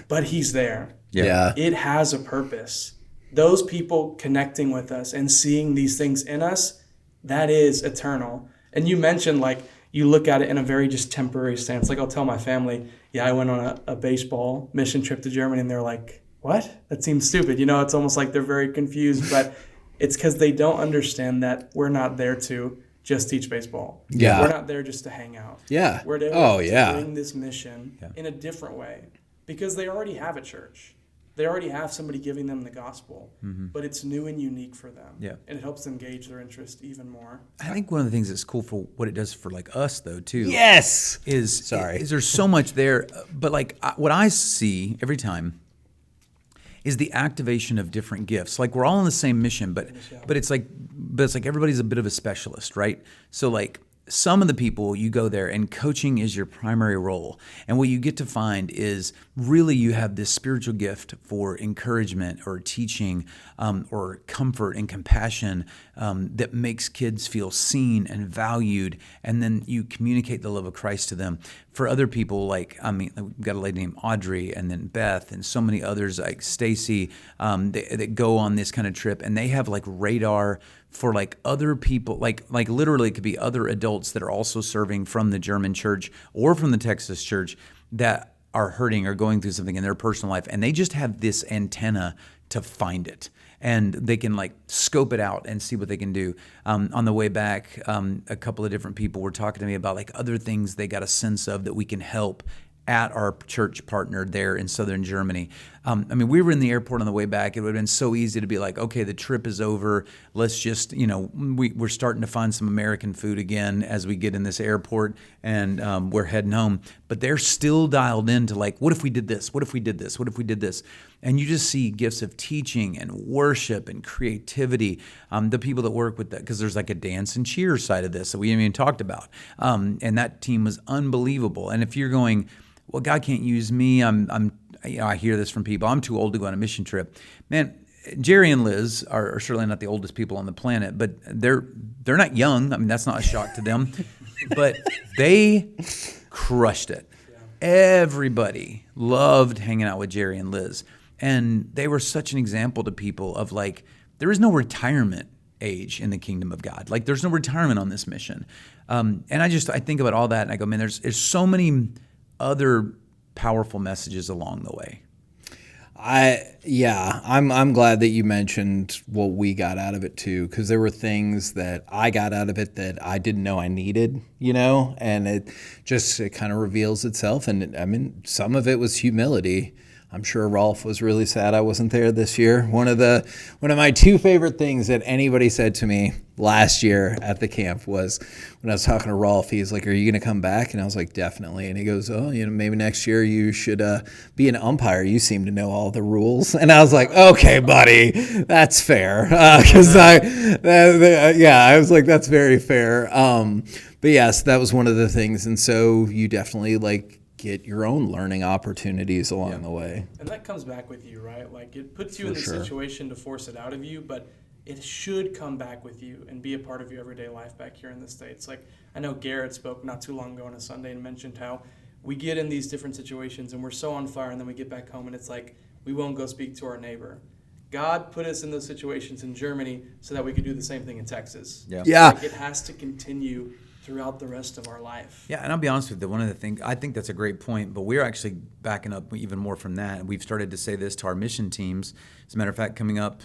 But he's there. Yeah. It has a purpose. Those people connecting with us and seeing these things in us, that is eternal. And you mentioned you look at it in a very just temporary stance. I'll tell my family, I went on a baseball mission trip to Germany, and they're like, what? That seems stupid. You know, it's almost like they're very confused, but it's because they don't understand that we're not there to just teach baseball. Yeah. We're not there just to hang out. Yeah. We're there to bring this mission in a different way because they already have a church. They already have somebody giving them the gospel, but it's new and unique for them. Yeah. And it helps them gauge their interest even more. I think one of the things that's cool for what it does for like us though too. Yes. Is there's so much there, but like what I see every time is the activation of different gifts. Like we're all on the same mission, but it's like everybody's a bit of a specialist, right? So like some of the people you go there and coaching is your primary role. And what you get to find is really you have this spiritual gift for encouragement or teaching or comfort and compassion that makes kids feel seen and valued. And then you communicate the love of Christ to them. For other people, like, I mean, we've got a lady named Audrey and then Beth and so many others like Stacy that go on this kind of trip and they have like radar for like other people, like literally it could be other adults that are also serving from the German church or from the Texas church that are hurting or going through something in their personal life. And they just have this antenna to find it. And they can like scope it out and see what they can do. On the way back, a couple of different people were talking to me about like other things they got a sense of that we can help at our church partner there in southern Germany. I mean, we were in the airport on the way back. It would have been so easy to be like, okay, the trip is over. Let's just, we're starting to find some American food again as we get in this airport and we're heading home. But they're still dialed into like, what if we did this? What if we did this? What if we did this? And you just see gifts of teaching and worship and creativity. The people that work with that, because there's like a dance and cheer side of this that we haven't even talked about. And that team was unbelievable. And if you're going, well, God can't use me. I hear this from people. I'm too old to go on a mission trip. Man, Jerry and Liz are certainly not the oldest people on the planet, but they're not young. I mean, that's not a shock to them. But they crushed it. Yeah. Everybody loved hanging out with Jerry and Liz. And they were such an example to people of like, there is no retirement age in the kingdom of God. Like there's no retirement on this mission. And I think about all that and I go, man, there's so many other powerful messages along the way. I'm glad that you mentioned what we got out of it too, because there were things that I got out of it that I didn't know I needed, and it kind of reveals itself. And I mean, some of it was humility. I'm sure Rolf was really sad I wasn't there this year. One of my two favorite things that anybody said to me last year at the camp was when I was talking to Rolf, he's like, "Are you going to come back?" And I was like, "Definitely." And he goes, "Oh, maybe next year you should be an umpire. You seem to know all the rules." And I was like, "Okay, buddy, that's fair." Because I was like, "That's very fair." But yes, that was one of the things. And so you definitely get your own learning opportunities along the way. And that comes back with you, right? Like it puts you in the situation to force it out of you, but it should come back with you and be a part of your everyday life back here in the States. Like I know Garrett spoke not too long ago on a Sunday and mentioned how we get in these different situations and we're so on fire and then we get back home and it's like we won't go speak to our neighbor. God put us in those situations in Germany so that we could do the same thing in Texas. Yeah. Like it has to continue throughout the rest of our life. Yeah, and I'll be honest with you, one of the things, I think that's a great point, but we're actually backing up even more from that. And we've started to say this to our mission teams. As a matter of fact, coming up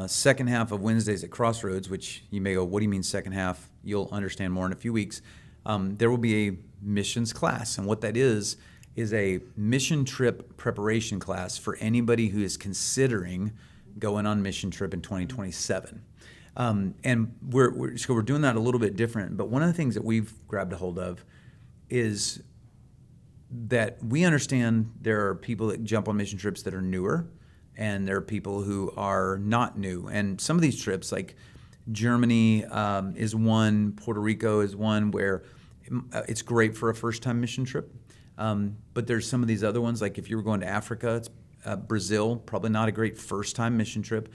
second half of Wednesdays at Crossroads, which you may go, what do you mean second half? You'll understand more in a few weeks. There will be a missions class. And what that is a mission trip preparation class for anybody who is considering going on mission trip in 2027. And we're doing that a little bit different. But one of the things that we've grabbed a hold of is that we understand there are people that jump on mission trips that are newer, and there are people who are not new. And some of these trips, like Germany is one, Puerto Rico is one, where it's great for a first-time mission trip. But there's some of these other ones, like if you were going to Africa, it's Brazil, probably not a great first-time mission trip.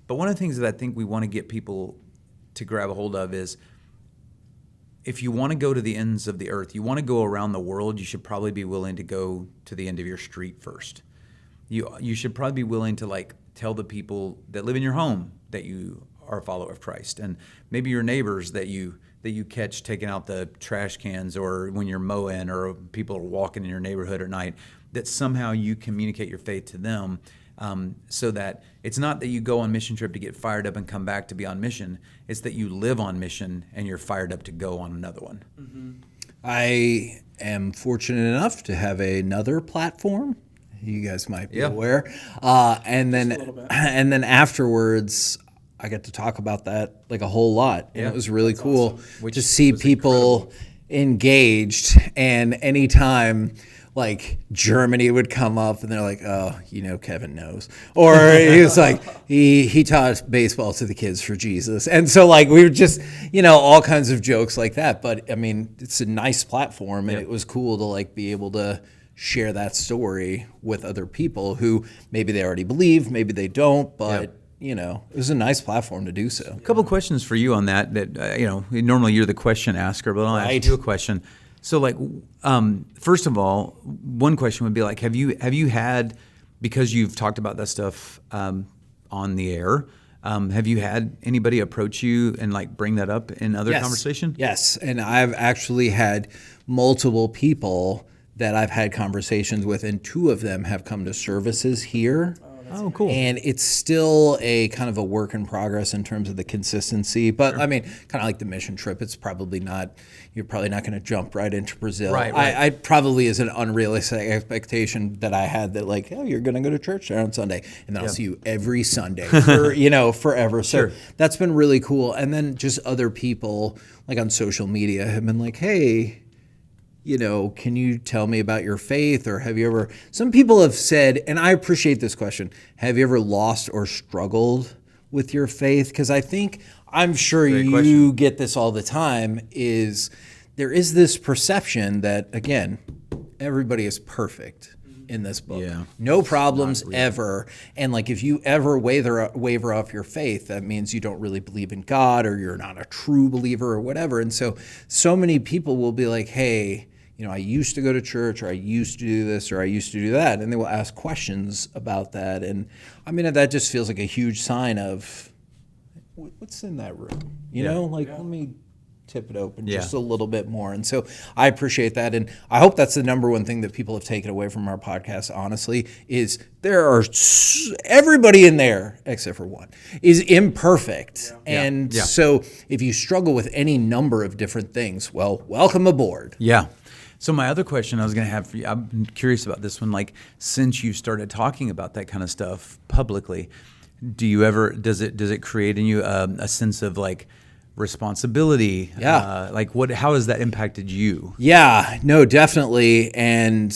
But one of the things that I think we want to get people to grab a hold of is if you want to go to the ends of the earth, you want to go around the world, you should probably be willing to go to the end of your street first. You should probably be willing to tell the people that live in your home that you are a follower of Christ, and maybe your neighbors that you catch taking out the trash cans, or when you're mowing, or people are walking in your neighborhood at night, that somehow you communicate your faith to them. so that it's not that you go on mission trip to get fired up and come back to be on mission. It's that you live on mission and you're fired up to go on another one. Mm-hmm. I am fortunate enough to have another platform. You guys might be aware, and then afterwards, I get to talk about that like a whole lot, and it was really cool to see people engaged. And anytime like Germany would come up, and they're like, "Oh, Kevin knows," or he was like, "He taught baseball to the kids for Jesus," and so like we were just all kinds of jokes like that. But I mean, it's a nice platform, and it was cool to like be able to share that story with other people who maybe they already believe, maybe they don't, but it was a nice platform to do so. A couple of questions for you on that. Normally you're the question asker, but I'll ask you a question. So, like, first of all, one question would be like, have you had, because you've talked about that stuff on the air, have you had anybody approach you and like bring that up in other conversation? Yes, and I've actually had multiple people that I've had conversations with, and 2 of them have come to services here. Oh, cool. And it's still a kind of a work in progress in terms of the consistency. But I mean, kind of like the mission trip, it's probably not, you're probably not going to jump right into Brazil. Right. I probably is an unrealistic expectation that I had that like, oh, you're going to go to church there on Sunday. And then I'll see you every Sunday for, forever. So that's been really cool. And then just other people like on social media have been like, hey, can you tell me about your faith? Or have you ever, some people have said, and I appreciate this question, have you ever lost or struggled with your faith? Because I'm sure you get this all the time, there is this perception that, again, everybody is perfect in this book. Yeah. No problems ever. And like if you ever waver off your faith, that means you don't really believe in God or you're not a true believer or whatever. And so many people will be like, hey, I used to go to church, or I used to do this, or I used to do that. And they will ask questions about that. And I mean, that just feels like a huge sign of what's in that room, let me tip it open just a little bit more. And so I appreciate that. And I hope that's the number one thing that people have taken away from our podcast, honestly, is everybody in there, except for one, is imperfect. And so if you struggle with any number of different things, well, welcome aboard. Yeah. So my other question I was going to have for you, I'm curious about this one, like since you started talking about that kind of stuff publicly, does it create in you a sense of like responsibility? Yeah. How has that impacted you? Yeah, no, definitely. And,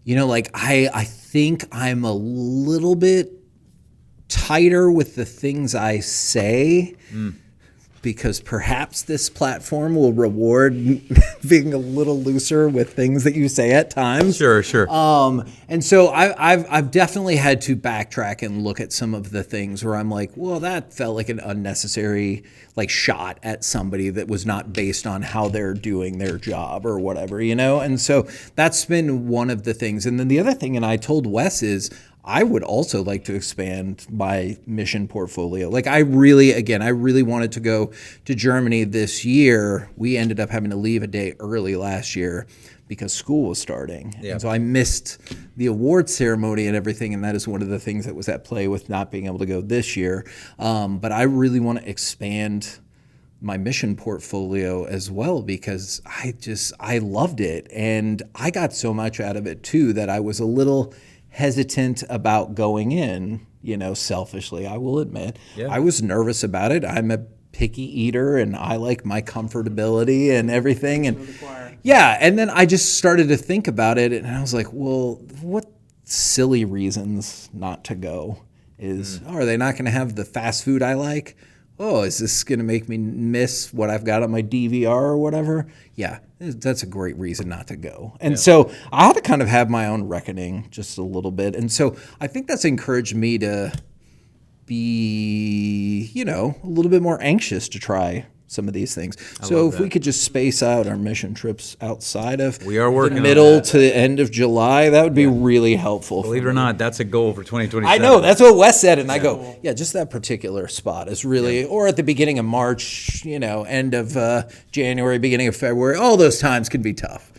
I think I'm a little bit tighter with the things I say because perhaps this platform will reward being a little looser with things that you say at times. Sure. And so I've definitely had to backtrack and look at some of the things where I'm like, well, that felt like an unnecessary shot at somebody that was not based on how they're doing their job or whatever, And so that's been one of the things. And then the other thing, and I told Wes, is I would also like to expand my mission portfolio. I really wanted to go to Germany this year. We ended up having to leave a day early last year because school was starting. Yeah. And so I missed the award ceremony and everything, and that is one of the things that was at play with not being able to go this year. But I really want to expand my mission portfolio as well because I loved it. And I got so much out of it too that I was a little hesitant about going in, selfishly, I will admit. Yeah. I was nervous about it. I'm a picky eater and I like my comfortability and everything. And and then I just started to think about it and I was like, well, what silly reasons not to go are they not going to have the fast food I like? Oh, is this going to make me miss what I've got on my DVR or whatever? Yeah, that's a great reason not to go. And so I had to kind of have my own reckoning just a little bit. And so I think that's encouraged me to be, a little bit more anxious to try some of these things. So if we could just space out our mission trips outside of the middle to the end of July, that would be really helpful. Believe it or not, that's a goal for 2027. I know, that's what Wes said, and I go, just that particular spot is really, or at the beginning of March, end of January, beginning of February, all those times can be tough.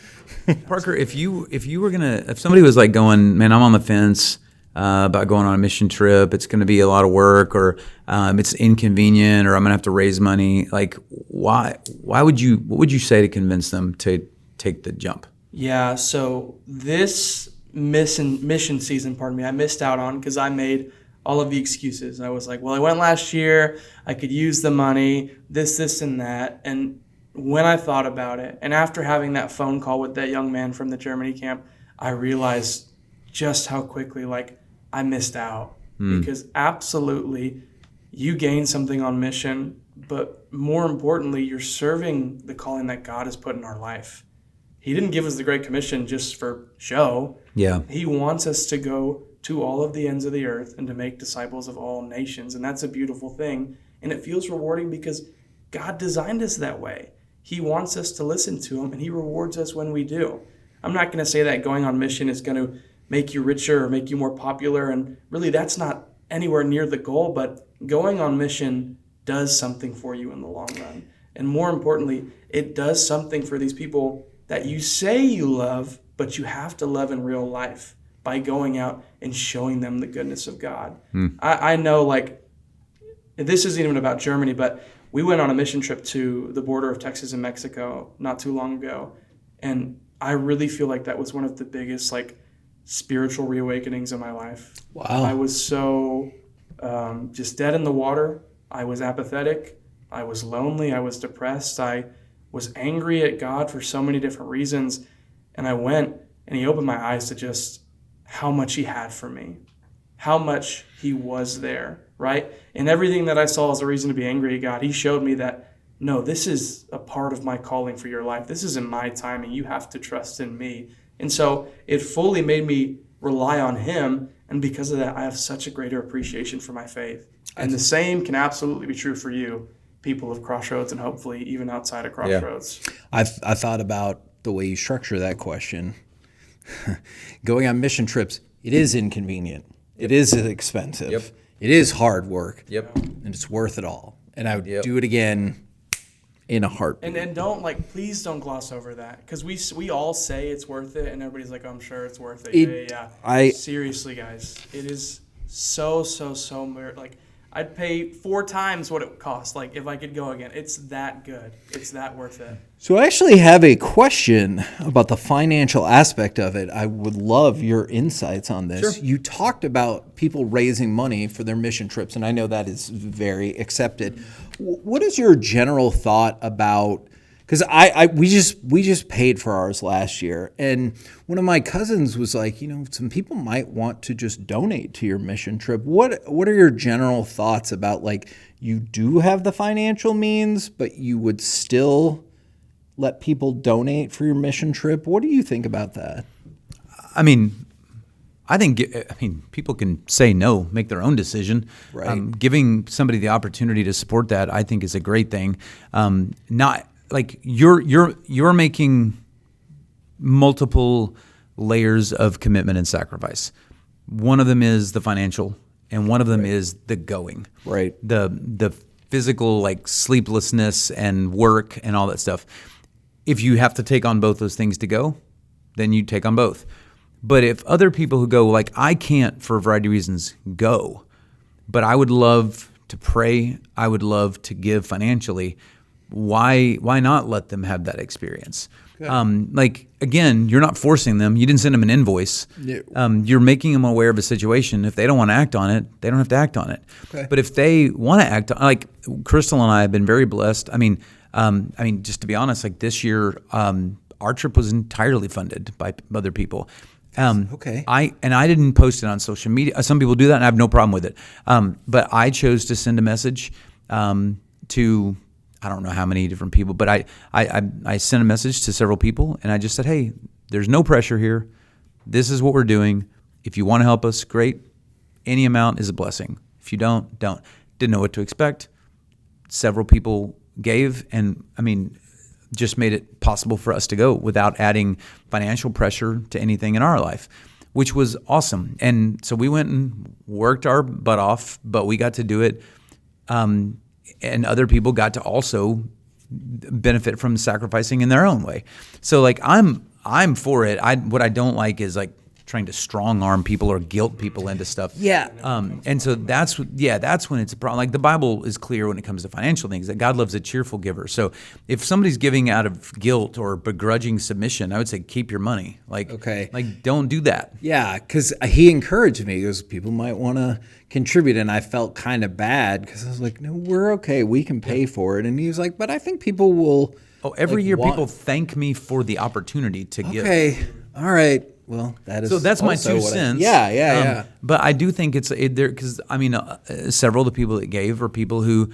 Parker, if somebody was like going, man, I'm on the fence, about going on a mission trip. It's going to be a lot of work, or it's inconvenient, or I'm going to have to raise money. Like, why would you? What would you say to convince them to take the jump? Yeah, so this mission season, I missed out on because I made all of the excuses. I was like, well, I went last year, I could use the money, this, and that. And when I thought about it, and after having that phone call with that young man from the Germany camp, I realized just how quickly, like, I missed out. Because absolutely, you gain something on mission, but more importantly, you're serving the calling that God has put in our life. He didn't give us the Great Commission just for show. Yeah. He wants us to go to all of the ends of the earth and to make disciples of all nations. And that's a beautiful thing. And it feels rewarding because God designed us that way. He wants us to listen to him, and he rewards us when we do. I'm not going to say that going on mission is going to make you richer or make you more popular. And really, that's not anywhere near the goal. But going on mission does something for you in the long run. And more importantly, it does something for these people that you say you love, but you have to love in real life by going out and showing them the goodness of God. I know, like, this isn't even about Germany, but we went on a mission trip to the border of Texas and Mexico not too long ago. And I really feel like that was one of the biggest, like, spiritual reawakenings of my life. Wow. I was so just dead in the water. I was apathetic. I was lonely. I was depressed. I was angry at God for so many different reasons. And I went, and he opened my eyes to just how much he had for me, how much he was there, right? And everything that I saw as a reason to be angry at God, he showed me that, no, this is a part of my calling for your life. This isn't my timing. You have to trust in me. And so it fully made me rely on him. And because of that, I have such a greater appreciation for my faith. And the same can absolutely be true for you, people of Crossroads, and hopefully even outside of Crossroads. I thought about the way you structure that question. Going on mission trips, it is inconvenient. It is expensive. Yep. It is hard work. Yep. And it's worth it all. And I would do it again in a heartbeat. And don't, like, please don't gloss over that, because we all say it's worth it, and everybody's like, I'm sure it's worth it. Yeah. Seriously, guys, it is so like, I'd pay 4 times what it would cost, like, if I could go again. It's that good. It's that worth it. So I actually have a question about the financial aspect of it. I would love your insights on this. Sure. You talked about people raising money for their mission trips, and I know that is very accepted. What is your general thought about, because we just paid for ours last year, and one of my cousins was like, some people might want to just donate to your mission trip. What are your general thoughts about, like, you do have the financial means, but you would still let people donate for your mission trip? What do you think about that? I mean, people can say no, make their own decision. Right. Giving somebody the opportunity to support that, I think, is a great thing. Not like you're making multiple layers of commitment and sacrifice. One of them is the financial, and one of them is the going. Right. The physical, like sleeplessness and work and all that stuff. If you have to take on both those things to go, then you take on both. But if other people who go, like, I can't for a variety of reasons go, but I would love to pray, I would love to give financially, why not let them have that experience? Like, again, you're not forcing them. You didn't send them an invoice. No. You're making them aware of a situation. If they don't want to act on it, they don't have to act on it. Okay. But if they want to act on, like, Crystal and I have been very blessed. I mean, just to be honest, like this year, our trip was entirely funded by other people. Okay. I didn't post it on social media. Some people do that, and I have no problem with it. But I chose to send a message to, I don't know how many different people, but I sent a message to several people, and I just said, hey, there's no pressure here. This is what we're doing. If you want to help us, great. Any amount is a blessing. If you don't. Didn't know what to expect. Several people gave, and just made it possible for us to go without adding financial pressure to anything in our life, which was awesome. And so we went and worked our butt off, but we got to do it. And other people got to also benefit from sacrificing in their own way. So, like, I'm for it. What I don't like is, like, trying to strong arm people or guilt people into stuff. Yeah. And so that's when it's a problem. Like the Bible is clear when it comes to financial things that God loves a cheerful giver. So if somebody's giving out of guilt or begrudging submission, I would say keep your money. Like, like don't do that. Yeah, because he encouraged me. He goes, people might want to contribute, and I felt kind of bad because I was like, no, we're okay. We can pay for it. And he was like, but I think people will. Oh, every year people thank me for the opportunity to give. Okay, all right. Well, that is so. That's my 2 cents. Yeah. But I do think it's there because I mean, several of the people that gave are people who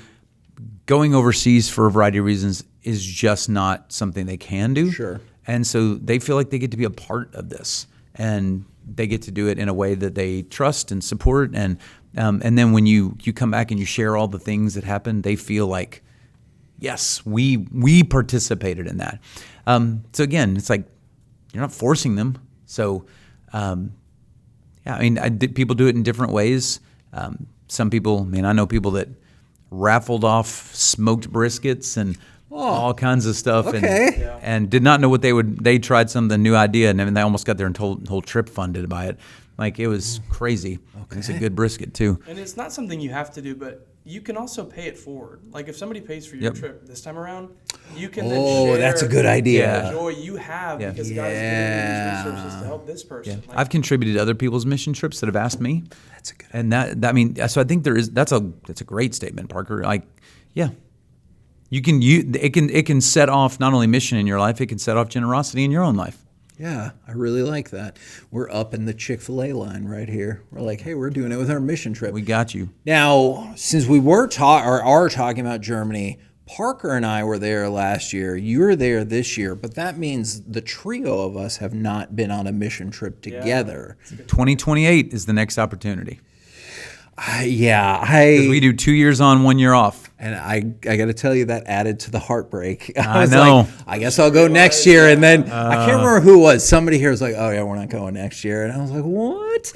going overseas for a variety of reasons is just not something they can do. Sure. And so they feel like they get to be a part of this, and they get to do it in a way that they trust and support. And then when you come back and you share all the things that happened, they feel like, yes, we participated in that. So again, it's like you're not forcing them. So, yeah, I mean, people do it in different ways. Some people, I mean, I know people that raffled off smoked briskets and all kinds of stuff, and did not know what they tried some new idea, and then they almost got their whole trip funded by it. Like it was crazy. It's a good brisket too. And it's not something you have to do, but you can also pay it forward. Like if somebody pays for your trip this time around, you can then share that's a good idea. the joy you have because God is giving you these resources to help this person. Like, I've contributed to other people's mission trips that have asked me. That's a good. And I mean, so I think that's a great statement, Parker. Like, yeah. It can set off not only mission in your life, it can set off generosity in your own life. Yeah, I really like that. We're up in the Chick-fil-A line right here. We're like, hey, we're doing it with our mission trip. We got you. Now, since we are talking about Germany, Parker and I were there last year. You're there this year, but that means the trio of us have not been on a mission trip together. 2028 is the next opportunity. Because we do 2 years on, 1 year off. And I got to tell you, that added to the heartreak. I know. Like, I guess I'll go next year. And then I can't remember who it was. Somebody here was like, oh, yeah, we're not going next year. And I was like, what?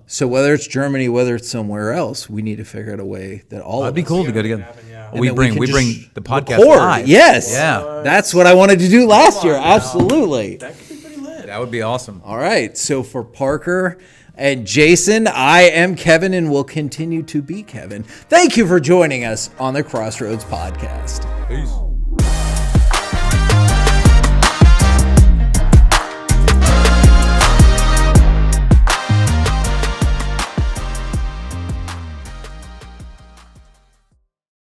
So whether it's Germany, whether it's somewhere else, we need to figure out a way that all of us. That'd be cool to go together. And We then bring the podcast live. Yes. Yeah. That's what I wanted to do last year. Absolutely. That could be pretty lit. That would be awesome. All right. So for Parker and Jason, I am Kevin and will continue to be Kevin. Thank you for joining us on the Crossroads Podcast. Peace.